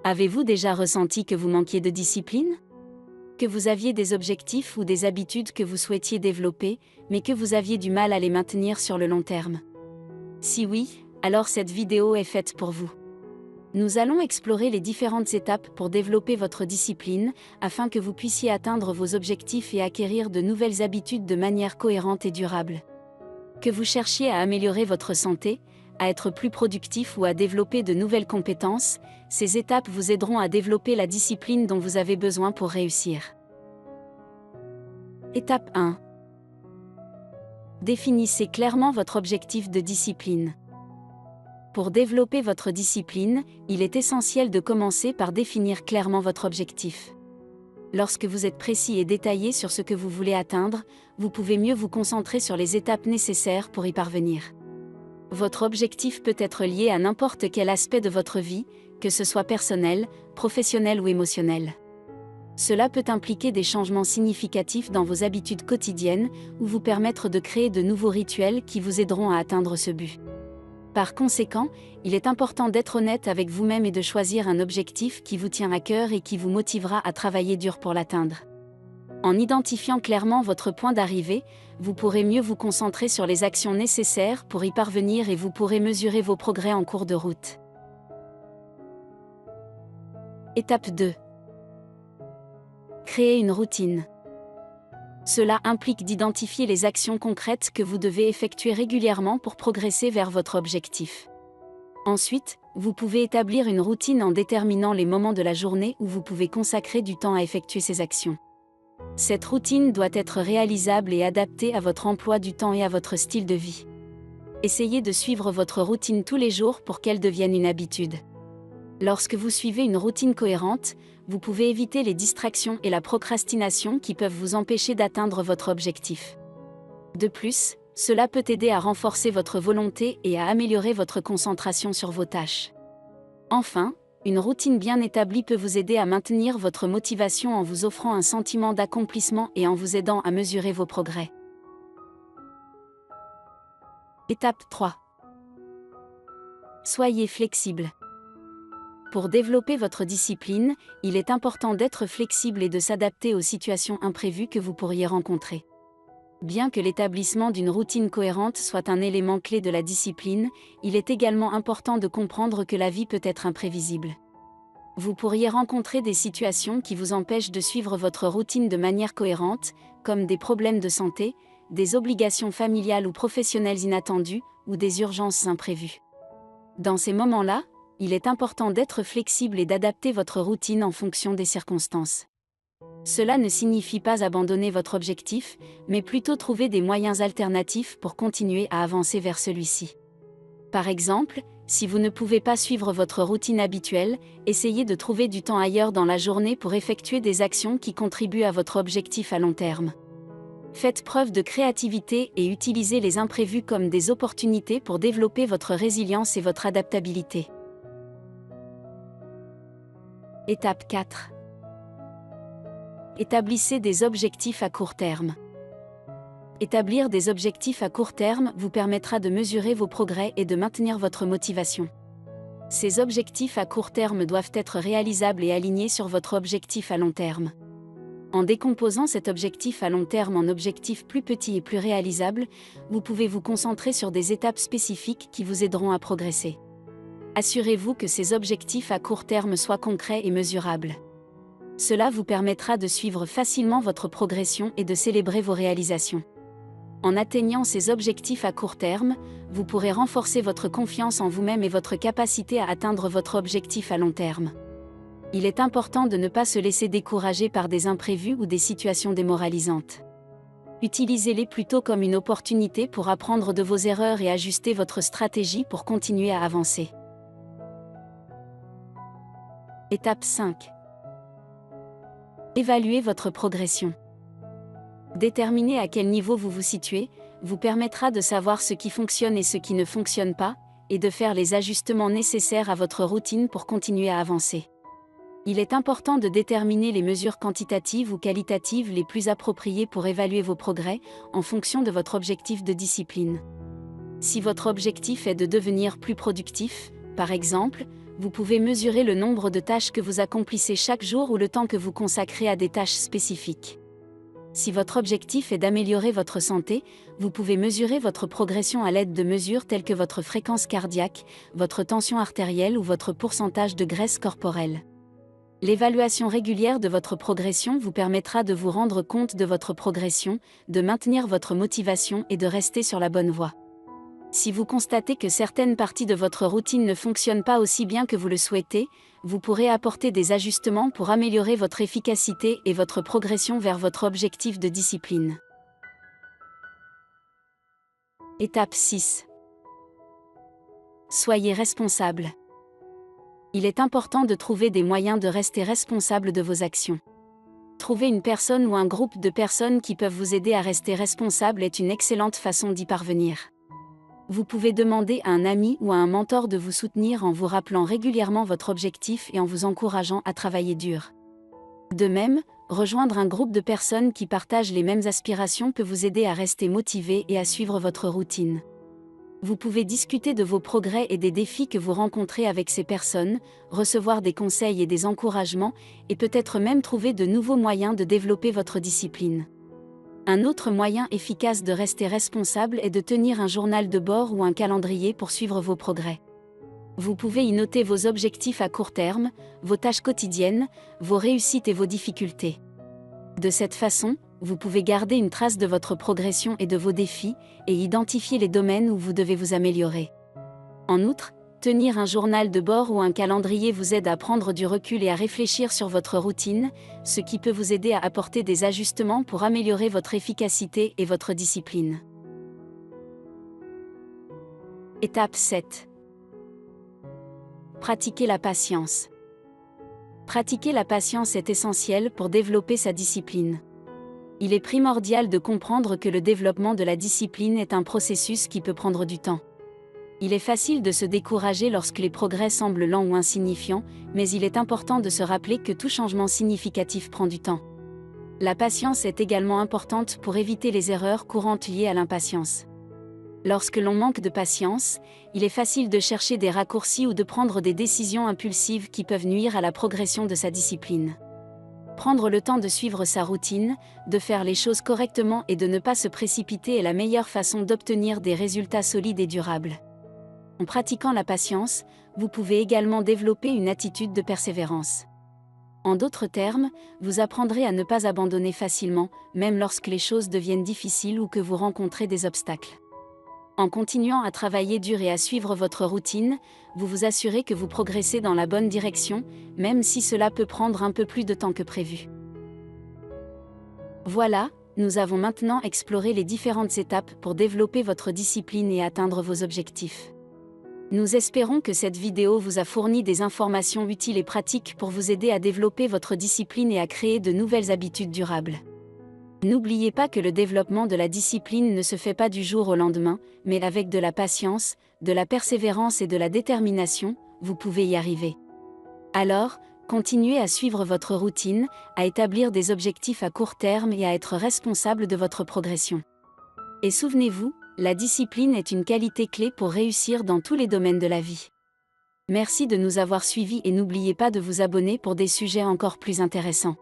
Avez-vous déjà ressenti que vous manquiez de discipline? Que vous aviez des objectifs ou des habitudes que vous souhaitiez développer, mais que vous aviez du mal à les maintenir sur le long terme? Si oui, alors cette vidéo est faite pour vous. Nous allons explorer les différentes étapes pour développer votre discipline, afin que vous puissiez atteindre vos objectifs et acquérir de nouvelles habitudes de manière cohérente et durable. Que vous cherchiez à améliorer votre santé, à être plus productif ou à développer de nouvelles compétences, ces étapes vous aideront à développer la discipline dont vous avez besoin pour réussir. Étape 1. Définissez clairement votre objectif de discipline. Pour développer votre discipline, il est essentiel de commencer par définir clairement votre objectif. Lorsque vous êtes précis et détaillé sur ce que vous voulez atteindre, vous pouvez mieux vous concentrer sur les étapes nécessaires pour y parvenir. Votre objectif peut être lié à n'importe quel aspect de votre vie, que ce soit personnel, professionnel ou émotionnel. Cela peut impliquer des changements significatifs dans vos habitudes quotidiennes ou vous permettre de créer de nouveaux rituels qui vous aideront à atteindre ce but. Par conséquent, il est important d'être honnête avec vous-même et de choisir un objectif qui vous tient à cœur et qui vous motivera à travailler dur pour l'atteindre. En identifiant clairement votre point d'arrivée, vous pourrez mieux vous concentrer sur les actions nécessaires pour y parvenir et vous pourrez mesurer vos progrès en cours de route. Étape 2. Créer une routine. Cela implique d'identifier les actions concrètes que vous devez effectuer régulièrement pour progresser vers votre objectif. Ensuite, vous pouvez établir une routine en déterminant les moments de la journée où vous pouvez consacrer du temps à effectuer ces actions. Cette routine doit être réalisable et adaptée à votre emploi du temps et à votre style de vie. Essayez de suivre votre routine tous les jours pour qu'elle devienne une habitude. Lorsque vous suivez une routine cohérente, vous pouvez éviter les distractions et la procrastination qui peuvent vous empêcher d'atteindre votre objectif. De plus, cela peut aider à renforcer votre volonté et à améliorer votre concentration sur vos tâches. Enfin, une routine bien établie peut vous aider à maintenir votre motivation en vous offrant un sentiment d'accomplissement et en vous aidant à mesurer vos progrès. Étape 3. Soyez flexible. Pour développer votre discipline, il est important d'être flexible et de s'adapter aux situations imprévues que vous pourriez rencontrer. Bien que l'établissement d'une routine cohérente soit un élément clé de la discipline, il est également important de comprendre que la vie peut être imprévisible. Vous pourriez rencontrer des situations qui vous empêchent de suivre votre routine de manière cohérente, comme des problèmes de santé, des obligations familiales ou professionnelles inattendues, ou des urgences imprévues. Dans ces moments-là, il est important d'être flexible et d'adapter votre routine en fonction des circonstances. Cela ne signifie pas abandonner votre objectif, mais plutôt trouver des moyens alternatifs pour continuer à avancer vers celui-ci. Par exemple, si vous ne pouvez pas suivre votre routine habituelle, essayez de trouver du temps ailleurs dans la journée pour effectuer des actions qui contribuent à votre objectif à long terme. Faites preuve de créativité et utilisez les imprévus comme des opportunités pour développer votre résilience et votre adaptabilité. Étape 4. Établissez des objectifs à court terme. Établir des objectifs à court terme vous permettra de mesurer vos progrès et de maintenir votre motivation. Ces objectifs à court terme doivent être réalisables et alignés sur votre objectif à long terme. En décomposant cet objectif à long terme en objectifs plus petits et plus réalisables, vous pouvez vous concentrer sur des étapes spécifiques qui vous aideront à progresser. Assurez-vous que ces objectifs à court terme soient concrets et mesurables. Cela vous permettra de suivre facilement votre progression et de célébrer vos réalisations. En atteignant ces objectifs à court terme, vous pourrez renforcer votre confiance en vous-même et votre capacité à atteindre votre objectif à long terme. Il est important de ne pas se laisser décourager par des imprévus ou des situations démoralisantes. Utilisez-les plutôt comme une opportunité pour apprendre de vos erreurs et ajuster votre stratégie pour continuer à avancer. Étape 5. Évaluez votre progression. Déterminer à quel niveau vous vous situez vous permettra de savoir ce qui fonctionne et ce qui ne fonctionne pas, et de faire les ajustements nécessaires à votre routine pour continuer à avancer. Il est important de déterminer les mesures quantitatives ou qualitatives les plus appropriées pour évaluer vos progrès, en fonction de votre objectif de discipline. Si votre objectif est de devenir plus productif, Par exemple, vous pouvez mesurer le nombre de tâches que vous accomplissez chaque jour ou le temps que vous consacrez à des tâches spécifiques. Si votre objectif est d'améliorer votre santé, vous pouvez mesurer votre progression à l'aide de mesures telles que votre fréquence cardiaque, votre tension artérielle ou votre pourcentage de graisse corporelle. L'évaluation régulière de votre progression vous permettra de vous rendre compte de votre progression, de maintenir votre motivation et de rester sur la bonne voie. Si vous constatez que certaines parties de votre routine ne fonctionnent pas aussi bien que vous le souhaitez, vous pourrez apporter des ajustements pour améliorer votre efficacité et votre progression vers votre objectif de discipline. Étape 6. Soyez responsable. Il est important de trouver des moyens de rester responsable de vos actions. Trouver une personne ou un groupe de personnes qui peuvent vous aider à rester responsable est une excellente façon d'y parvenir. Vous pouvez demander à un ami ou à un mentor de vous soutenir en vous rappelant régulièrement votre objectif et en vous encourageant à travailler dur. De même, rejoindre un groupe de personnes qui partagent les mêmes aspirations peut vous aider à rester motivé et à suivre votre routine. Vous pouvez discuter de vos progrès et des défis que vous rencontrez avec ces personnes, recevoir des conseils et des encouragements, et peut-être même trouver de nouveaux moyens de développer votre discipline. Un autre moyen efficace de rester responsable est de tenir un journal de bord ou un calendrier pour suivre vos progrès. Vous pouvez y noter vos objectifs à court terme, vos tâches quotidiennes, vos réussites et vos difficultés. De cette façon, vous pouvez garder une trace de votre progression et de vos défis, et identifier les domaines où vous devez vous améliorer. En outre, tenir un journal de bord ou un calendrier vous aide à prendre du recul et à réfléchir sur votre routine, ce qui peut vous aider à apporter des ajustements pour améliorer votre efficacité et votre discipline. Étape 7. Pratiquer la patience. Pratiquer la patience est essentiel pour développer sa discipline. Il est primordial de comprendre que le développement de la discipline est un processus qui peut prendre du temps. Il est facile de se décourager lorsque les progrès semblent lents ou insignifiants, mais il est important de se rappeler que tout changement significatif prend du temps. La patience est également importante pour éviter les erreurs courantes liées à l'impatience. Lorsque l'on manque de patience, il est facile de chercher des raccourcis ou de prendre des décisions impulsives qui peuvent nuire à la progression de sa discipline. Prendre le temps de suivre sa routine, de faire les choses correctement et de ne pas se précipiter est la meilleure façon d'obtenir des résultats solides et durables. En pratiquant la patience, vous pouvez également développer une attitude de persévérance. En d'autres termes, vous apprendrez à ne pas abandonner facilement, même lorsque les choses deviennent difficiles ou que vous rencontrez des obstacles. En continuant à travailler dur et à suivre votre routine, vous vous assurez que vous progressez dans la bonne direction, même si cela peut prendre un peu plus de temps que prévu. Voilà, nous avons maintenant exploré les différentes étapes pour développer votre discipline et atteindre vos objectifs. Nous espérons que cette vidéo vous a fourni des informations utiles et pratiques pour vous aider à développer votre discipline et à créer de nouvelles habitudes durables. N'oubliez pas que le développement de la discipline ne se fait pas du jour au lendemain, mais avec de la patience, de la persévérance et de la détermination, vous pouvez y arriver. Alors, continuez à suivre votre routine, à établir des objectifs à court terme et à être responsable de votre progression. Et souvenez-vous, la discipline est une qualité clé pour réussir dans tous les domaines de la vie. Merci de nous avoir suivis et n'oubliez pas de vous abonner pour des sujets encore plus intéressants.